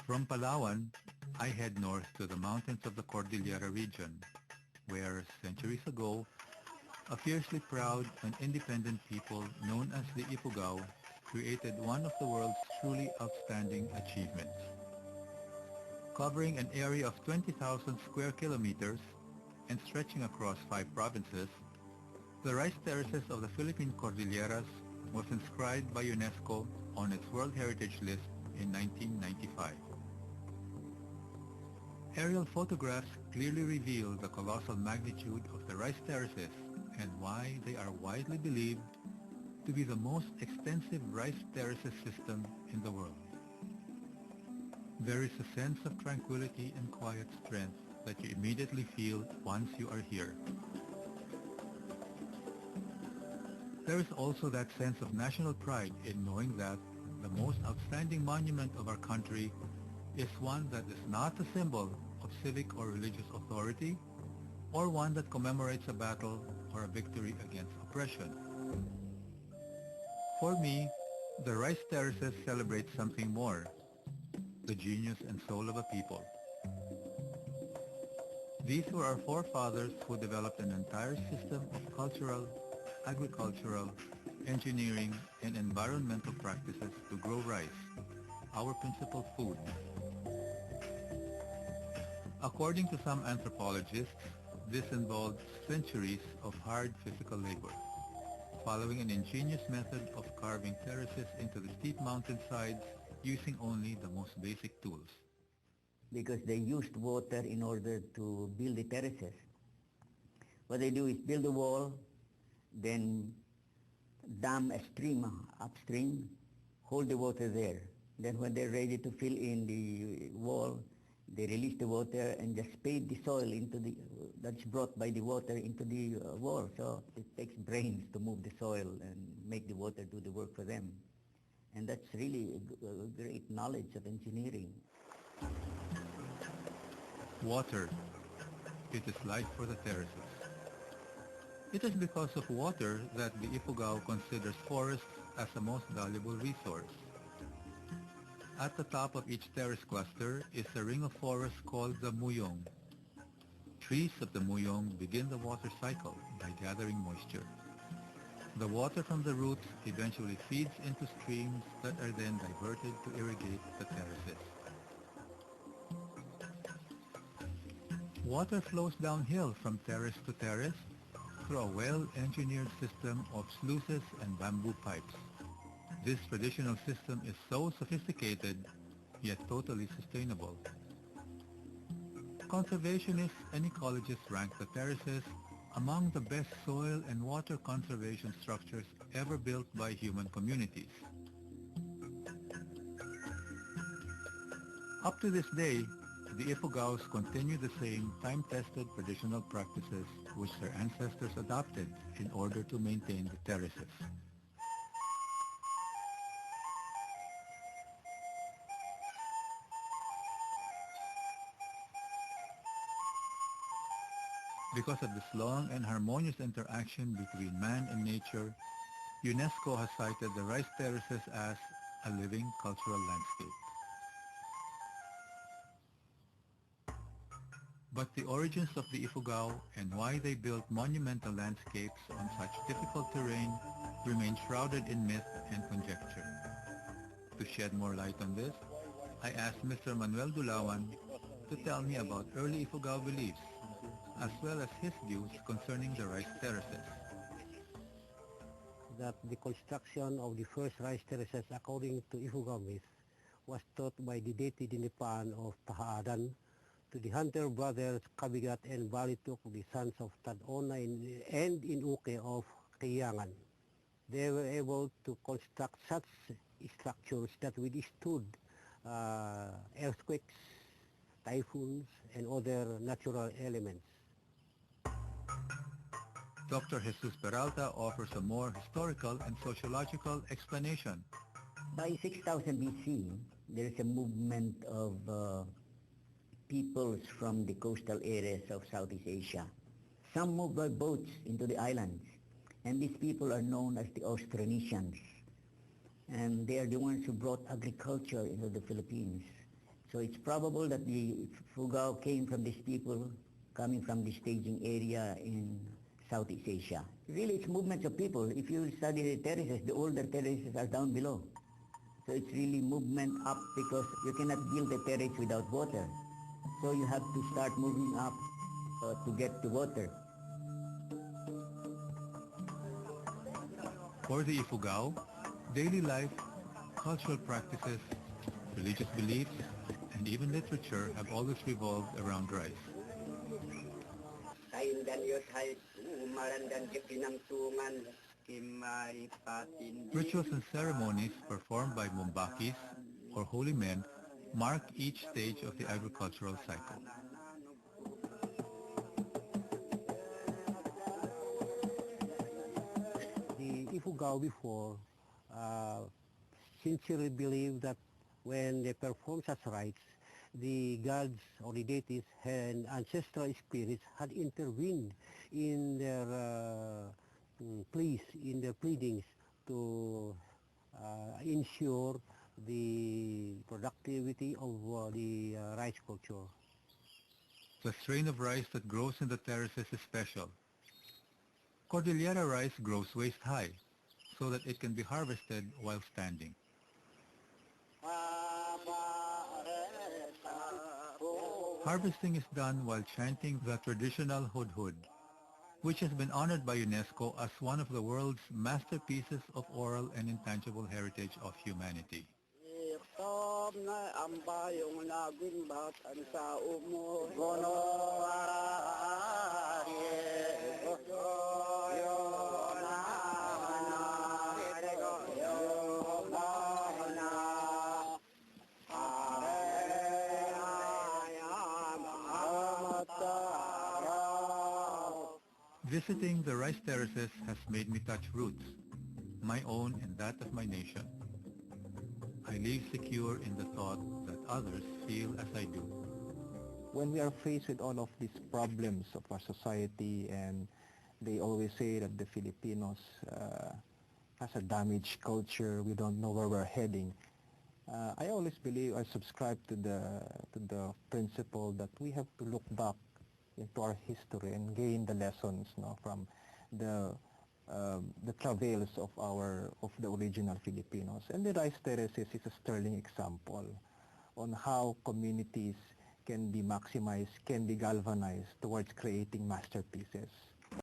From Palawan, I head north to the mountains of the Cordillera region, where centuries ago, a fiercely proud and independent people known as the Ifugao created one of the world's truly outstanding achievements. Covering an area of 20,000 square kilometers and stretching across 5 provinces, the rice terraces of the Philippine Cordilleras was inscribed by UNESCO on its World Heritage List in 1995. Aerial photographs clearly reveal the colossal magnitude of the rice terraces and why they are widely believed to be the most extensive rice terraces system in the world. There is a sense of tranquility and quiet strength that you immediately feel once you are here. There is also that sense of national pride in knowing that the most outstanding monument of our country is one that is not a symbol of civic or religious authority, or one that commemorates a battle or a victory against oppression. For me, the rice terraces celebrate something more, the genius and soul of a people. These were our forefathers who developed an entire system of cultural, agricultural, engineering, and environmental practices to grow rice, our principal food. According to some anthropologists, this involved centuries of hard physical labor, following an ingenious method of carving terraces into the steep mountainsides using only the most basic tools. Because they used water in order to build the terraces. What they do is build a wall, then dam a stream upstream, hold the water there. Then when they're ready to fill in the wall, they release the water and just spade the soil into that's brought by the water into the wall. So it takes brains to move the soil and make the water do the work for them. And that's really a great knowledge of engineering. Water. It is life for the terraces. It is because of water that the Ifugao considers forests as the most valuable resource. At the top of each terrace cluster is a ring of forest called the Muyong. Trees of the Muyong begin the water cycle by gathering moisture. The water from the roots eventually feeds into streams that are then diverted to irrigate the terraces. Water flows downhill from terrace to terrace through a well-engineered system of sluices and bamboo pipes. This traditional system is so sophisticated, yet totally sustainable. Conservationists and ecologists rank the terraces among the best soil and water conservation structures ever built by human communities. Up to this day, the Ifugaos continue the same time-tested traditional practices which their ancestors adopted in order to maintain the terraces. Because of this long and harmonious interaction between man and nature, UNESCO has cited the rice terraces as a living cultural landscape. But the origins of the Ifugao and why they built monumental landscapes on such difficult terrain remain shrouded in myth and conjecture. To shed more light on this, I asked Mr. Manuel Dulawan to tell me about early Ifugao beliefs, as well as his views concerning the rice terraces. That the construction of the first rice terraces according to Ifugao myth was taught by the deity Dinipan of Tahaadan to the hunter brothers Kabigat and Balituk, the sons of Tadona and Inuke of Kayangan. They were able to construct such structures that withstood earthquakes, typhoons, and other natural elements. Dr. Jesus Peralta offers a more historical and sociological explanation. By 6000 BC, there is a movement of peoples from the coastal areas of Southeast Asia. Some moved by boats into the islands, and these people are known as the Austronesians. And they are the ones who brought agriculture into the Philippines. So it's probable that the Ifugao came from these people coming from the staging area in Southeast Asia. Really, it's movements of people. If you study the terraces, the older terraces are down below. So it's really movement up because you cannot build a terrace without water. So you have to start moving up to get to water. For the Ifugao, daily life, cultural practices, religious beliefs, and even literature have always revolved around rice. Rituals and ceremonies performed by Mumbakis, or holy men, mark each stage of the agricultural cycle. The Ifugao before sincerely believed that when they perform such rites, the gods or the deities and ancestral spirits had intervened in their pleas, in their pleadings to ensure the productivity of the rice culture. The strain of rice that grows in the terraces is special. Cordillera rice grows waist high, so that it can be harvested while standing. Harvesting is done while chanting the traditional hudhud, which has been honored by UNESCO as one of the world's masterpieces of oral and intangible heritage of humanity. Visiting the rice terraces has made me touch roots, my own and that of my nation. I live secure in the thought that others feel as I do. When we are faced with all of these problems of our society, and they always say that the Filipinos has a damaged culture, we don't know where we're heading. I always believe, I subscribe to the principle that we have to look back into our history and gain the lessons, from the travails of the original Filipinos. And the rice terraces is a sterling example on how communities can be maximized, can be galvanized towards creating masterpieces.